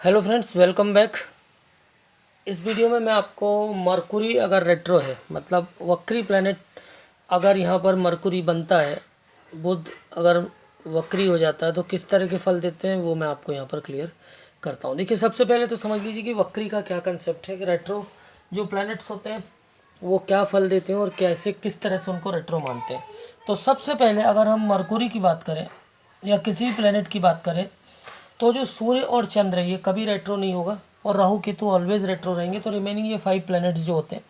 Hello friends, welcome back. इस video में मैं आपको मरकुरी अगर रेट्रो है, मतलब वक्री प्लैनेट, अगर यहाँ पर मरकुरी बनता है, बुध अगर वक्री हो जाता है तो किस तरह के फल देते हैं वो मैं आपको यहाँ पर क्लियर करता हूँ। देखिए, सबसे पहले तो समझ लीजिए कि वक्री का क्या कंसेप्ट है, कि रेट्रो जो प्लैनेट्स होते हैं वो क्या फल देते हैं और कैसे किस तरह से उनको रेट्रो मानते हैं। तो सबसे पहले अगर हम मरकुरी की बात करें या किसी भी प्लैनेट की बात करें तो जो सूर्य और चंद्र है ये कभी रेट्रो नहीं होगा और राहु केतु ऑलवेज रेट्रो रहेंगे। तो रिमेनिंग ये 5 प्लैनेट्स जो होते हैं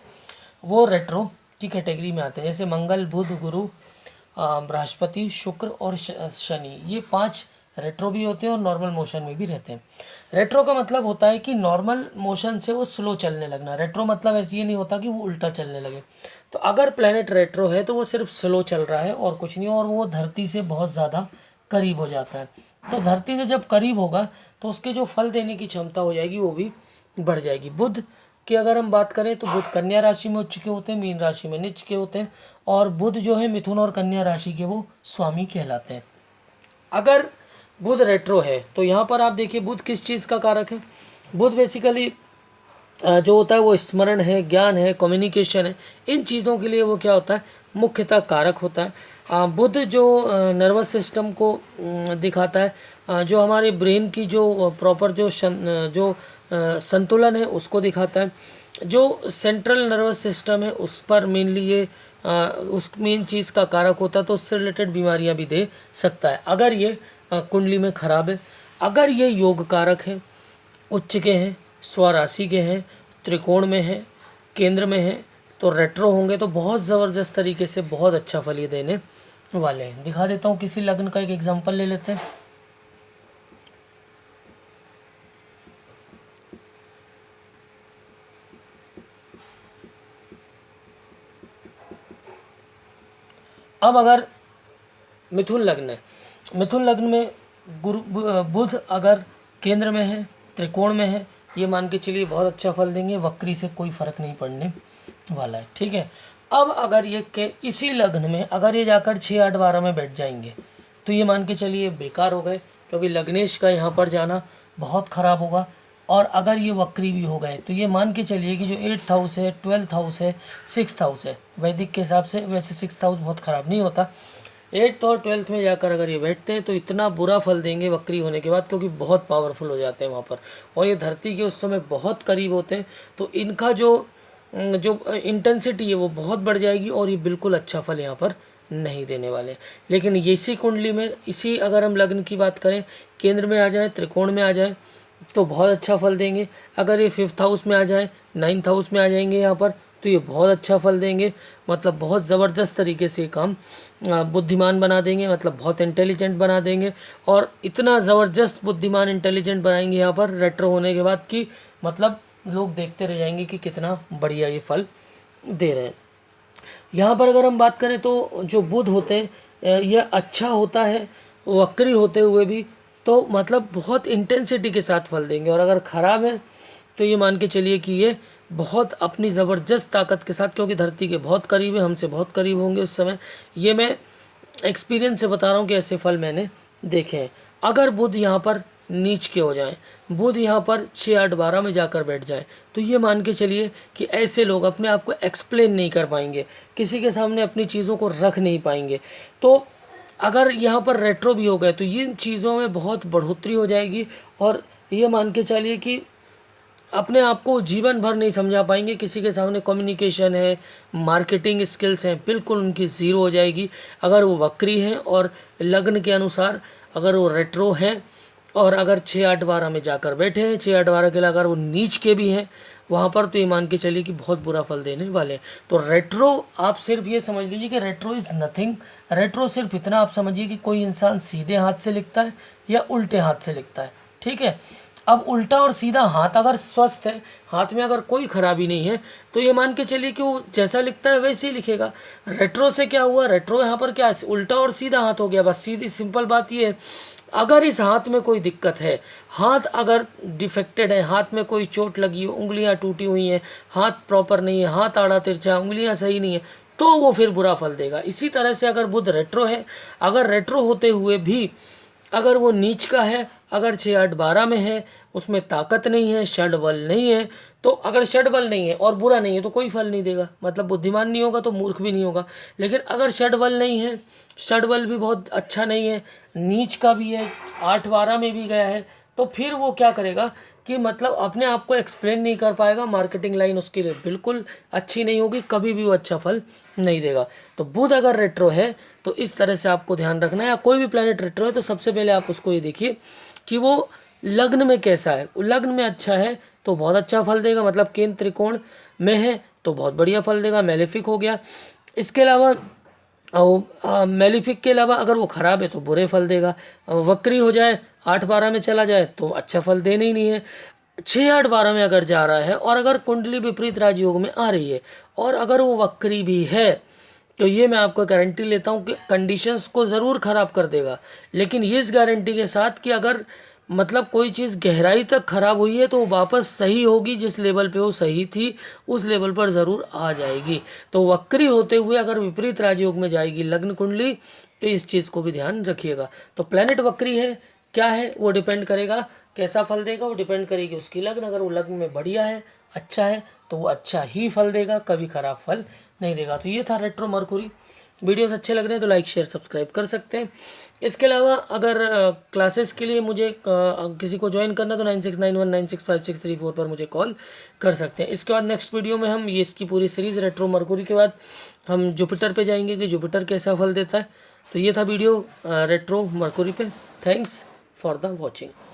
वो रेट्रो की कैटेगरी में आते हैं, जैसे मंगल, बुध, गुरु, बृहस्पति, शुक्र और शनि। ये 5 रेट्रो भी होते हैं और नॉर्मल मोशन में भी रहते हैं। रेट्रो का मतलब होता है कि नॉर्मल मोशन से वो स्लो चलने लगना। रेट्रो मतलब ऐसे ये नहीं होता कि वो उल्टा चलने लगे। तो अगर प्लैनेट रेट्रो है तो वो सिर्फ स्लो चल रहा है और कुछ नहीं, और वो धरती से बहुत ज़्यादा करीब हो जाता है। तो धरती से जब करीब होगा तो उसके जो फल देने की क्षमता हो जाएगी वो भी बढ़ जाएगी। बुध की अगर हम बात करें तो बुध कन्या राशि में उच्च के होते हैं, मीन राशि में नीच के होते हैं, और बुध जो है मिथुन और कन्या राशि के वो स्वामी कहलाते हैं। अगर बुध रेट्रो है तो यहाँ पर आप देखिए बुध किस चीज़ का कारक है। बुध बेसिकली जो होता है वो स्मरण है, ज्ञान है, कम्युनिकेशन है, इन चीज़ों के लिए वो क्या होता है, मुख्यतः कारक होता है। बुध जो नर्वस सिस्टम को दिखाता है, जो हमारे ब्रेन की जो प्रॉपर जो संतुलन है उसको दिखाता है। जो सेंट्रल नर्वस सिस्टम है उस पर मेनली ये उस मेन चीज़ का कारक होता है, तो उससे रिलेटेड बीमारियां भी दे सकता है अगर ये कुंडली में खराब है। अगर ये योग कारक है, उच्च के हैं, स्वराशि के हैं, त्रिकोण में हैं, केंद्र में हैं, तो रेट्रो होंगे तो बहुत ज़बरदस्त तरीके से बहुत अच्छा फल ये देने वाले हैं। दिखा देता हूँ, किसी लग्न का एक एग्जांपल ले लेते हैं। अब अगर मिथुन लग्न है, मिथुन लग्न में बुध अगर केंद्र में है, त्रिकोण में है, ये मान के चलिए बहुत अच्छा फल देंगे, वक्री से कोई फर्क नहीं पड़ने वाला है। ठीक है। अब अगर ये के इसी लग्न में अगर ये जाकर 6, 8, 12 में बैठ जाएंगे तो ये मान के चलिए बेकार हो गए, क्योंकि लग्नेश का यहाँ पर जाना बहुत ख़राब होगा। और अगर ये वक्री भी हो गए तो ये मान के चलिए कि जो 8th हाउस है, 12th हाउस है, 6th हाउस है, वैदिक के हिसाब से वैसे 6th हाउस बहुत ख़राब नहीं होता, 8th और 12th में जाकर अगर ये बैठते हैं तो इतना बुरा फल देंगे वक्री होने के बाद, क्योंकि बहुत पावरफुल हो जाते हैं वहाँ पर और ये धरती के उस समय बहुत करीब होते हैं। तो इनका जो इंटेंसिटी है वो बहुत बढ़ जाएगी और ये बिल्कुल अच्छा फल यहाँ पर नहीं देने वाले। लेकिन इसी कुंडली में, इसी अगर हम लग्न की बात करें, केंद्र में आ जाए, त्रिकोण में आ जाए तो बहुत अच्छा फल देंगे। अगर ये 5th हाउस में आ जाए, 9th हाउस में आ जाएंगे यहाँ पर तो ये बहुत अच्छा फल देंगे, मतलब बहुत ज़बरदस्त तरीके से काम बुद्धिमान बना देंगे, मतलब बहुत इंटेलिजेंट बना देंगे। और इतना ज़बरदस्त बुद्धिमान इंटेलिजेंट बनाएंगे यहाँ पर रेट्रो होने के बाद कि मतलब लोग देखते रह जाएंगे कि कितना बढ़िया ये फल दे रहे हैं। यहाँ पर अगर हम बात करें तो जो बुध होते हैं यह अच्छा होता है वक्री होते हुए भी, तो मतलब बहुत इंटेंसिटी के साथ फल देंगे। और अगर ख़राब है तो ये मान के चलिए कि ये बहुत अपनी ज़बरदस्त ताकत के साथ, क्योंकि धरती के बहुत करीब है, हमसे बहुत करीब होंगे उस समय, ये मैं एक्सपीरियंस से बता रहा हूँ कि ऐसे फल मैंने देखे हैं। अगर बुध यहाँ पर नीच के हो जाएं, बुध यहाँ पर 6, 8, 12 में जाकर बैठ जाए तो ये मान के चलिए कि ऐसे लोग अपने आप को एक्सप्लेन नहीं कर पाएंगे, किसी के सामने अपनी चीज़ों को रख नहीं पाएंगे। तो अगर यहाँ पर रेट्रो भी हो गए तो इन चीज़ों में बहुत बढ़ोतरी हो जाएगी और ये मान के चलिए कि अपने आप को जीवन भर नहीं समझा पाएंगे, किसी के सामने कम्युनिकेशन है, मार्केटिंग स्किल्स हैं, बिल्कुल उनकी ज़ीरो हो जाएगी। अगर वो वक्री हैं और लग्न के अनुसार अगर वो रेट्रो हैं और अगर 6, 8, 12 में जाकर बैठे हैं, 6, 8, 12 के लिए अगर वो नीच के भी हैं वहाँ पर, तो ये मान के चलिए कि बहुत बुरा फल देने वाले हैं। तो रेट्रो आप सिर्फ ये समझ लीजिए कि रेट्रो इज़ नथिंग। रेट्रो सिर्फ इतना आप समझिए कि कोई इंसान सीधे हाथ से लिखता है या उल्टे हाथ से लिखता है। ठीक है। अब उल्टा और सीधा हाथ अगर स्वस्थ है, हाथ में अगर कोई खराबी नहीं है, तो ये मान के चलिए कि वो जैसा लिखता है वैसे ही लिखेगा। रेट्रो से क्या हुआ, रेट्रो यहाँ पर क्या है, उल्टा और सीधा हाथ हो गया, बस सीधी सिंपल बात ये है। अगर इस हाथ में कोई दिक्कत है, हाथ अगर डिफेक्टेड है, हाथ में कोई चोट लगी हो, उंगलियां टूटी हुई हैं, हाथ प्रॉपर नहीं है, हाथ आड़ा तिरछा, उंगलियां सही नहीं है, तो वो फिर बुरा फल देगा। इसी तरह से अगर बुध रेट्रो है, अगर रेट्रो होते हुए भी अगर वो नीच का है, अगर 6 8 12 में है, उसमें ताकत नहीं है, षड बल नहीं है, तो अगर षड बल नहीं है और बुरा नहीं है तो कोई फल नहीं देगा, मतलब बुद्धिमान नहीं होगा तो मूर्ख भी नहीं होगा। लेकिन अगर षड बल नहीं है, षड बल भी बहुत अच्छा नहीं है, नीच का भी है, 8 12 में भी गया है, तो फिर वो क्या करेगा कि मतलब अपने आप को एक्सप्लेन नहीं कर पाएगा, मार्केटिंग लाइन उसके लिए बिल्कुल अच्छी नहीं होगी, कभी भी वो अच्छा फल नहीं देगा। तो बुध अगर रेट्रो है तो इस तरह से आपको ध्यान रखना है, या कोई भी प्लैनेट रेट्रो है तो सबसे पहले आप उसको ये देखिए कि वो लग्न में कैसा है। लग्न में अच्छा है तो बहुत अच्छा फल देगा, मतलब केंद्र त्रिकोण में है तो बहुत बढ़िया फल देगा, मेलेफिक हो गया। इसके अलावा मेलिफिक के अलावा अगर वो खराब है तो बुरे फल देगा। वक्री हो जाए, 8 12 में चला जाए तो अच्छा फल देने ही नहीं है। 6 8 12 में अगर जा रहा है और अगर कुंडली विपरीत राजयोग में आ रही है और अगर वो वक्री भी है, तो ये मैं आपको गारंटी लेता हूँ कि कंडीशंस को ज़रूर ख़राब कर देगा। लेकिन ये इस गारंटी के साथ कि अगर मतलब कोई चीज़ गहराई तक ख़राब हुई है तो वो वापस सही होगी, जिस लेवल पे वो सही थी उस लेवल पर ज़रूर आ जाएगी। तो वक्री होते हुए अगर विपरीत राजयोग में जाएगी लग्न कुंडली, तो इस चीज़ को भी ध्यान रखिएगा। तो प्लैनेट वक्री है क्या है वो डिपेंड करेगा, कैसा फल देगा वो डिपेंड करेगी उसकी लग्न। अगर वो लग्न में बढ़िया है, अच्छा है, तो वो अच्छा ही फल देगा, कभी खराब फल नहीं देगा। तो ये था रेट्रो मरकुरी। वीडियोस अच्छे लग रहे हैं तो लाइक शेयर सब्सक्राइब कर सकते हैं। इसके अलावा अगर क्लासेस के लिए मुझे किसी को ज्वाइन करना तो 9691965634 पर मुझे कॉल कर सकते हैं। इसके बाद नेक्स्ट वीडियो में हम ये इसकी पूरी सीरीज़ रेट्रो मरकुरी के बाद हम जुपिटर पे जाएंगे कि जुपिटर कैसा फल देता है। तो ये था वीडियो रेट्रो मरकुरी पे। Thanks for the watching.